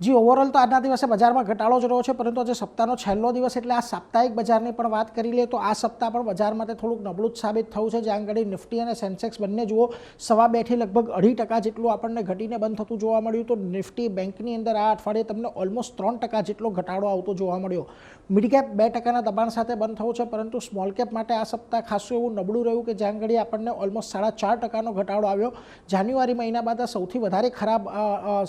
जी overall तो આજના દિવસે બજારમાં ઘટાડો જ રહ્યો છે, પરંતુ આજે સપ્તાહનો છેલ્લો દિવસ એટલે આ સાપ્તાહિક બજારની પણ વાત કરી લઈએ તો આ સપ્તાહ પણ બજાર માટે થોડુંક નબળું જ સાબિત થયું છે, જ્યાં આગળ નિફ્ટી અને સેન્સેક્સ બંને જુઓ 2.5 થી લગભગ 2.5% જેટલું આપણને ઘટીને બંધ થતું જોવા મળ્યું. તો નિફ્ટી બેંકની અંદર આ અઠવાડિયે તમને ઓલમોસ્ટ 3% જેટલો ઘટાડો આવતો જોવા મળ્યો. મિડ કેપ 2%ના દબાણ સાથે બંધ થયું છે, પરંતુ સ્મોલ કેપ માટે આ સપ્તાહ ખાસું એવું નબળું રહ્યું કે જ્યાં આગળ આપણને ઓલમોસ્ટ 4.5%નો ઘટાડો આવ્યો. જાન્યુઆરી મહિના બાદ આ સૌથી વધારે ખરાબ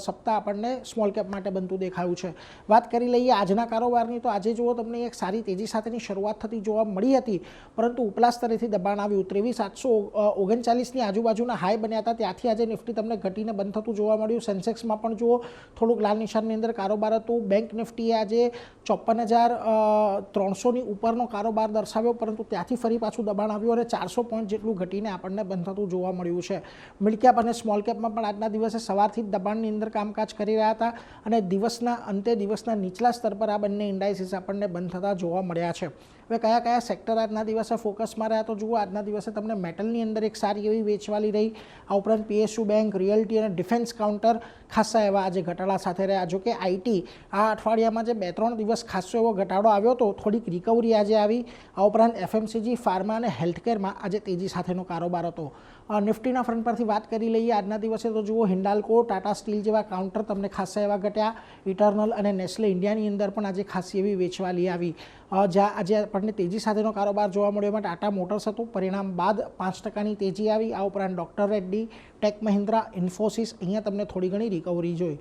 સપ્તાહ આપણને સ્મોલ કેપ માટે બનતું દેખાયું છે. વાત કરી લઈએ આજના કારોબારની, તો આજે જુઓ તમને એક સારી તેજી સાથેની શરૂઆત થતી જોવા મળી હતી, પરંતુ ઉપલા સ્તરેથી દબાણ આવ્યું. 23,839ની આજુબાજુના હાઈ બન્યા હતા, ત્યાંથી આજે નિફ્ટી તમને ઘટીને બંધ થતું જોવા મળ્યું. સેન્સેક્સમાં પણ જુઓ થોડુંક લાલ નિશાનની અંદર કારોબાર હતું. બેંક નિફ્ટીએ આજે 54,300ની ઉપરનો કારોબાર દર્શાવ્યો, પરંતુ ત્યાંથી ફરી પાછું દબાણ આવ્યું અને 400 પોઈન્ટ જેટલું ઘટીને આપણને બંધ થતું જોવા મળ્યું છે. મિડ કેપ અને સ્મોલ કેપમાં પણ આજના દિવસે સવારથી જ દબાણની અંદર કામકાજ કરી રહ્યા હતા અને દિવસના અંતે દિવસના નીચલા સ્તર પર આ બંને ઇન્ડાઇસીસ આપણને બંધ થતા જોવા મળ્યા છે. હવે કયા કયા સેક્ટર આજના દિવસે ફોકસમાં રહ્યા તો જુઓ આજના દિવસે તમને મેટલની અંદર એક સારી એવી વેચવાલી રહી. આ ઉપરાંત પીએસયુ બેંક, રિયલ્ટી અને ડિફેન્સ કાઉન્ટર ખાસા એવા આજે ઘટાડા સાથે રહ્યા. જો કે આઈટી આ અઠવાડિયામાં જે 2-3 દિવસ ખાસો એવો ઘટાડો આવ્યો તો થોડીક રિકવરી આજે આવી. આ ઉપરાંત એફએમસીજી, ફાર્મા અને હેલ્થકેરમાં આજે તેજી સાથેનો કારોબાર હતો. નિફ્ટીના ફ્રન્ટ પરથી વાત કરી લઈએ આજના દિવસે તો જુઓ હિન્ડાલ્કો, ટાટા સ્ટીલ જેવા કાઉન્ટર તમને ખાસા એવા ઘટ્યા. ઇટર્નલ અને નેસ્લે ઇન્ડિયાની અંદર પણ આજે ખાસી એવી વેચવાલી આવી. જ્યાં આજે આપણને તેજી સાથેનો કારોબાર જોવા મળ્યો એમાં ટાટા મોટર્સ હતું, પરિણામ બાદ 5%ની તેજી આવી. આ ઉપરાંત ડૉક્ટર રેડ્ડી, ટેક મહિન્દ્રા, ઇન્ફોસિસ અહીંયા તમને થોડી ઘણી રિકવરી જોઈ.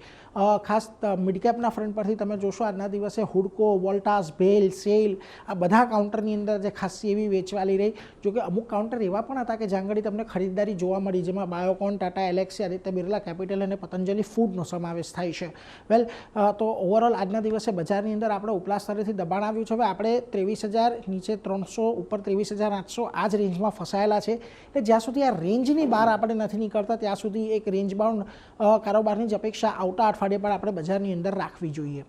ખાસ મિડકેપના ફ્રન્ટ પરથી તમે જોશો આજના દિવસે હુડકો, વોલ્ટાસ, ભેલ, સેલ આ બધા કાઉન્ટરની અંદર જે ખાસી એવી વેચવાલી રહી. જોકે અમુક કાઉન્ટર એવા પણ હતા કે જ્યાં આગળ તમને ખરીદદારી જોવા મળી, જેમાં બાયોકોન, ટાટા એલેક્સી, આદિત્ય બિરલા કેપિટલ અને પતંજલિ ફૂડનો સમાવેશ થાય છે. વેલ, તો ઓવરઓલ આજના દિવસે બજારની અંદર આપણે ઉપલા સ્તરેથી દબાણ આવ્યું છે. હવે આપણે 23,000 નીચે 300 ઉપર 23,800 આ જ રેન્જમાં ફસાયેલા છે. એટલે જ્યાં સુધી આ રેન્જની બહાર આપણે નથી નીકળતા ત્યાં સુધી એક રેન્જ બાઉન્ડ કારોબારની જ અપેક્ષા આવતા અઠવાડિયે પણ આપણે બજારની અંદર રાખવી જોઈએ.